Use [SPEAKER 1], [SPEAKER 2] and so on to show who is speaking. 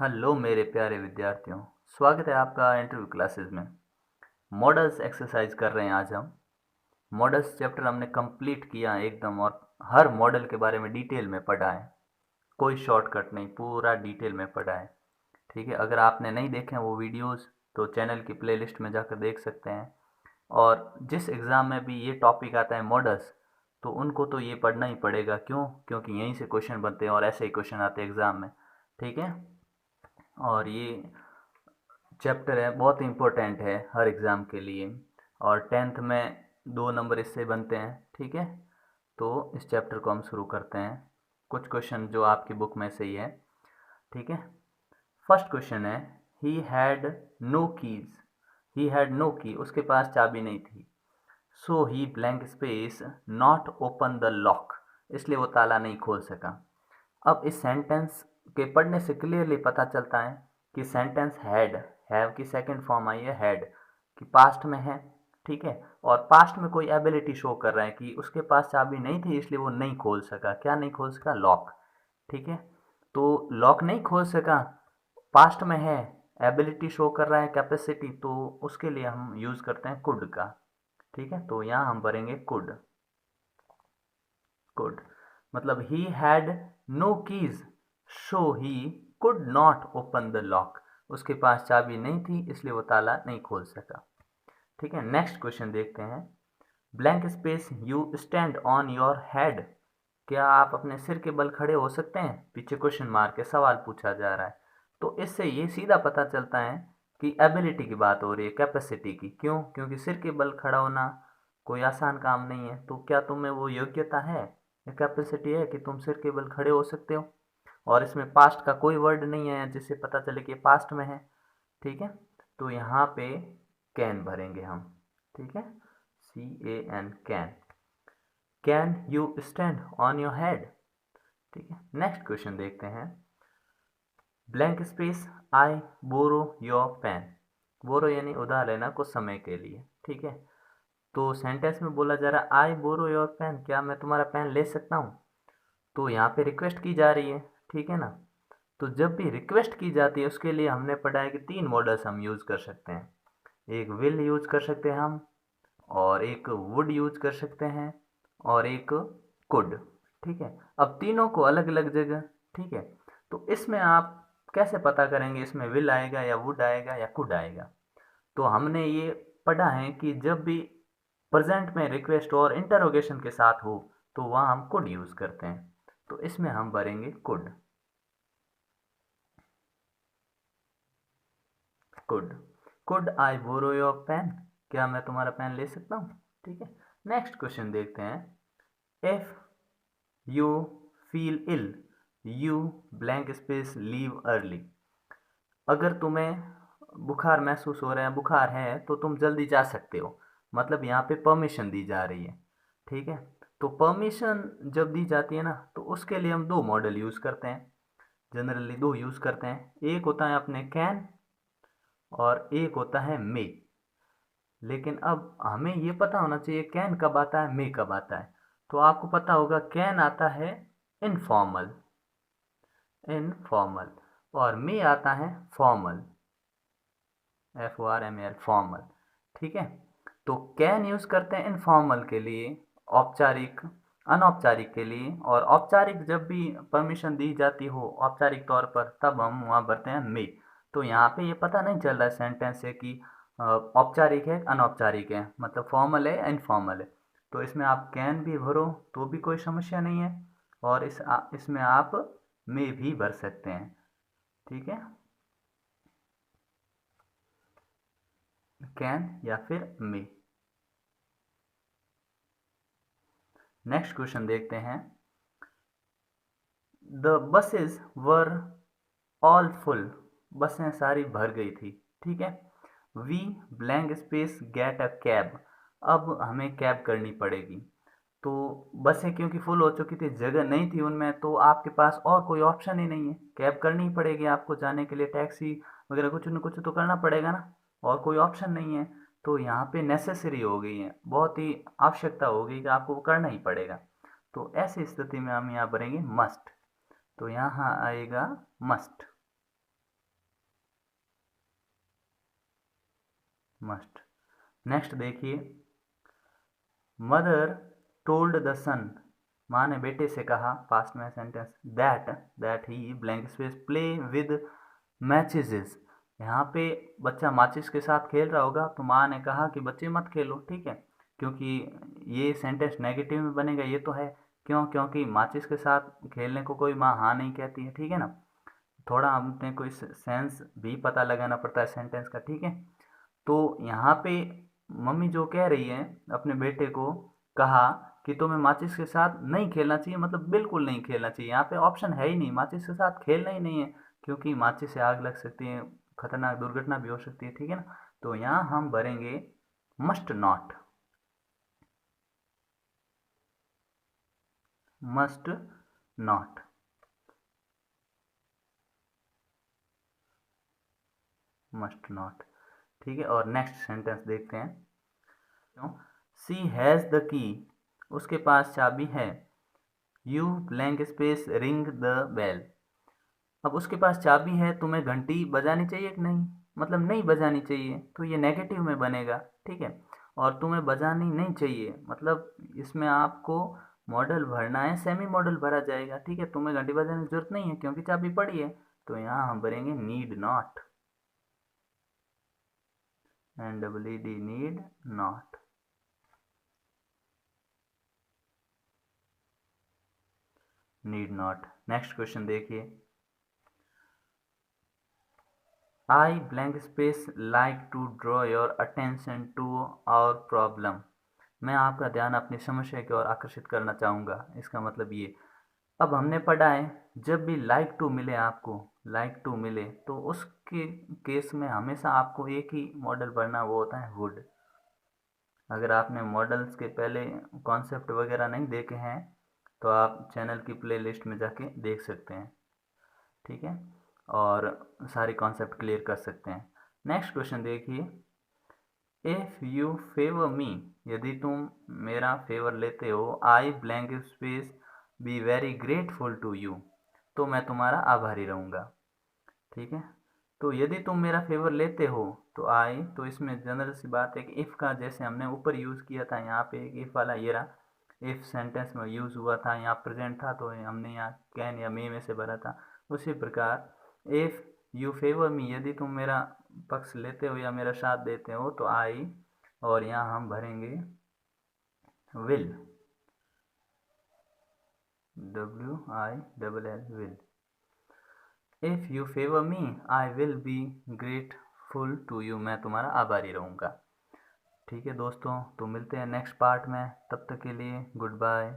[SPEAKER 1] Hello मेरे प्यारे विद्यार्थियों, स्वागत है आपका इंटरव्यू क्लासेस में। मॉडल्स एक्सरसाइज कर रहे हैं आज हम। मॉडल्स चैप्टर हमने कंप्लीट किया एकदम, और हर मॉडल के बारे में डिटेल में पढ़ा है। कोई शॉर्टकट नहीं, पूरा डिटेल में पढ़ा है। ठीक है, अगर आपने नहीं देखे हैं वो वीडियोस तो चैनल की प्लेलिस्ट में जाकर देख सकते हैं। और जिस एग्ज़ाम में भी ये टॉपिक आता है मॉडल्स, तो उनको तो ये पढ़ना ही पड़ेगा। क्यों? क्योंकि यहीं से क्वेश्चन बनते हैं और ऐसे ही क्वेश्चन आते हैं एग्ज़ाम में। ठीक है, और ये चैप्टर है, बहुत इम्पोर्टेंट है हर एग्ज़ाम के लिए। और 10th में 2 नंबर इससे बनते हैं। ठीक है, तो इस चैप्टर को हम शुरू करते हैं। कुछ क्वेश्चन जो आपकी बुक में से ही है। ठीक है, फर्स्ट क्वेश्चन है, he had no keys. He had no key, उसके पास चाबी नहीं थी। So he blank space not open the lock, इसलिए वो ताला नहीं खोल सका। अब इस सेंटेंस के पढ़ने से क्लियरली पता चलता है कि सेंटेंस हैव की सेकंड फॉर्म आई है हैड, कि पास्ट में है। ठीक है, और पास्ट में कोई एबिलिटी शो कर रहा है कि उसके पास चाबी नहीं थी इसलिए वो नहीं खोल सका। क्या नहीं खोल सका? लॉक। ठीक है, तो लॉक नहीं खोल सका, पास्ट में है, एबिलिटी शो कर रहा है कैपेसिटी, तो उसके लिए हम यूज करते हैं कुड का। ठीक है, तो यहाँ हम भरेंगे कुड। कुड मतलब he had no keys, so he could not open the lock. उसके पास चाबी नहीं थी इसलिए वो ताला नहीं खोल सका। ठीक है, नेक्स्ट क्वेश्चन देखते हैं। Blank space you stand on your head, क्या आप अपने सिर के बल खड़े हो सकते हैं? पीछे क्वेश्चन मार्क के सवाल पूछा जा रहा है। तो इससे ये सीधा पता चलता है कि एबिलिटी की बात हो रही है, कैपेसिटी की। क्यों? क्योंकि सिर के बल खड़ा होना कोई आसान काम नहीं है। तो क्या तुम्हें वो योग्यता है या कैपेसिटी है कि तुम सिर के बल खड़े हो सकते हो? और इसमें पास्ट का कोई वर्ड नहीं है जिससे पता चले कि पास्ट में है। ठीक है, तो यहाँ पे कैन भरेंगे हम। ठीक है, CAN, can. Can you stand on your head? ठीक है, नेक्स्ट क्वेश्चन देखते हैं। Blank space I borrow your pen. Borrow यानी उधार लेना कुछ समय के लिए। ठीक है, तो सेंटेंस में बोला जा रहा है आई बोरो योर पेन, क्या मैं तुम्हारा पेन ले सकता हूँ? तो यहाँ पे रिक्वेस्ट की जा रही है। ठीक है ना, तो जब भी रिक्वेस्ट की जाती है उसके लिए हमने पढ़ा है कि 3 मॉडल्स हम यूज़ कर सकते हैं। एक विल यूज कर सकते हैं हम, और एक वुड यूज कर सकते हैं, और एक कुड। ठीक है, अब तीनों को अलग अलग जगह। ठीक है, तो इसमें आप कैसे पता करेंगे इसमें विल आएगा या वुड आएगा या कुड आएगा? तो हमने ये पढ़ा है कि जब भी प्रेजेंट में रिक्वेस्ट और इंटरोगेशन के साथ हो तो वहाँ हम कुड यूज करते हैं। तो इसमें हम भरेंगे could. Could. Could I borrow your pen, क्या मैं तुम्हारा पेन ले सकता हूँ? ठीक है, नेक्स्ट क्वेश्चन देखते हैं। If you feel ill, you blank space leave early. अगर तुम्हें बुखार महसूस हो रहा है, बुखार है, तो तुम जल्दी जा सकते हो। मतलब यहाँ पे परमिशन दी जा रही है। ठीक है, तो परमिशन जब दी जाती है ना, तो उसके लिए हम 2 मॉडल यूज करते हैं। जनरली 2 यूज करते हैं। एक होता है अपने कैन, और एक होता है मे। लेकिन अब हमें ये पता होना चाहिए कैन कब आता है, मे कब आता है। तो आपको पता होगा कैन आता है इनफॉर्मल, इनफॉर्मल, और मे आता है फॉर्मल, FORMAL, फॉर्मल। ठीक है, तो कैन यूज करते हैं इनफॉर्मल के लिए, औपचारिक, अनौपचारिक के लिए। और औपचारिक जब भी परमिशन दी जाती हो औपचारिक तौर पर, तब हम वहाँ भरते हैं मे। तो यहाँ पे ये पता नहीं चल रहा है सेंटेंस से कि औपचारिक है अनौपचारिक है, मतलब फॉर्मल है या इनफॉर्मल है। तो इसमें आप कैन भी भरो तो भी कोई समस्या नहीं है, और इसमें आप मे भी भर सकते हैं। ठीक है, कैन या फिर मे। नेक्स्ट क्वेश्चन देखते हैं। The buses were all full, बसें सारी भर गई थी। ठीक है, we blank space get a cab, अब हमें कैब करनी पड़ेगी। तो बसें क्योंकि फुल हो चुकी थी, जगह नहीं थी उनमें, तो आपके पास और कोई ऑप्शन ही नहीं है, कैब करनी ही पड़ेगी आपको जाने के लिए। टैक्सी वगैरह कुछ न कुछ तो करना पड़ेगा ना, और कोई ऑप्शन नहीं है। तो यहाँ पे नेसेसरी हो गई है, बहुत ही आवश्यकता हो गई कि आपको वो करना ही पड़ेगा। तो ऐसी स्थिति में हम यहाँ भरेंगे मस्ट। तो यहाँ आएगा मस्ट। मस्ट। नेक्स्ट देखिए, मदर टोल्ड द सन, माँ ने बेटे से कहा, पास्ट में sentence, that he blank space play with matches. यहाँ पे बच्चा माचिस के साथ खेल रहा होगा, तो माँ ने कहा कि बच्चे मत खेलो, ठीक है, क्योंकि ये सेंटेंस नेगेटिव में बनेगा, ये तो है। क्यों? क्योंकि माचिस के साथ खेलने को कोई माँ हाँ नहीं कहती है, ठीक है ना। थोड़ा हमने कोई सेंस भी पता लगाना पड़ता है सेंटेंस का, ठीक है। तो यहाँ पे मम्मी जो कह रही है अपने बेटे को, कहा कि तुम्हें माचिस के साथ नहीं खेलना चाहिए, मतलब बिल्कुल नहीं खेलना चाहिए। यहाँ पे ऑप्शन है ही नहीं, माचिस के साथ खेलना ही नहीं है, क्योंकि माचिस से आग लग सकती है, खतरनाक दुर्घटना भी हो सकती है, ठीक है ना। तो यहाँ हम भरेंगे must not, must not, must not, ठीक है। और नेक्स्ट सेंटेंस देखते हैं। सी हैज़ द की, उसके पास चाबी है। You blank space ring the bell, अब उसके पास चाबी है, तुम्हें घंटी बजानी चाहिए कि नहीं, मतलब नहीं बजानी चाहिए, तो ये नेगेटिव में बनेगा, ठीक है। और तुम्हें बजानी नहीं चाहिए, मतलब इसमें आपको मॉडल भरना है, सेमी मॉडल भरा जाएगा, ठीक है। तुम्हें घंटी बजाने की जरूरत नहीं है क्योंकि चाबी पड़ी है, तो यहाँ हम भरेंगे need not, NEED, need not, need not. Next question देखिए, I blank space like to draw your attention to our problem, मैं आपका ध्यान अपनी समस्या की ओर आकर्षित करना चाहूँगा। इसका मतलब ये, अब हमने पढ़ा है जब भी लाइक टू मिले, आपको लाइक टू मिले, तो उसके केस में हमेशा आपको एक ही मॉडल पढ़ना, वो होता है वुड। अगर आपने मॉडल्स के पहले कॉन्सेप्ट वगैरह नहीं देखे हैं, तो आप चैनल की प्लेलिस्ट में जाके देख सकते हैं, ठीक है, और सारे कॉन्सेप्ट क्लियर कर सकते हैं। नेक्स्ट क्वेश्चन देखिए, इफ़ यू फेवर मी, यदि तुम मेरा फेवर लेते हो, I blank space be very grateful to you, तो मैं तुम्हारा आभारी रहूँगा, ठीक है। तो यदि तुम मेरा फेवर लेते हो, तो आई, तो इसमें जनरल सी बात है कि इफ़ का जैसे हमने ऊपर यूज़ किया था, यहाँ पे एक इफ़ वाला ये रहा, इफ़ सेंटेंस में यूज़ हुआ था, यहाँ प्रेजेंट था, तो हमने यहाँ कैन या मे में से भरा था। उसी प्रकार इफ़ यू फेवर मी, यदि तुम मेरा पक्ष लेते हो या मेरा साथ देते हो, तो आई, और यहाँ हम भरेंगे will, WILL, will. If you favour me I will be grateful to you, मैं तुम्हारा आभारी रहूँगा, ठीक है दोस्तों। तो मिलते हैं नेक्स्ट पार्ट में, तब तक के लिए गुड बाय।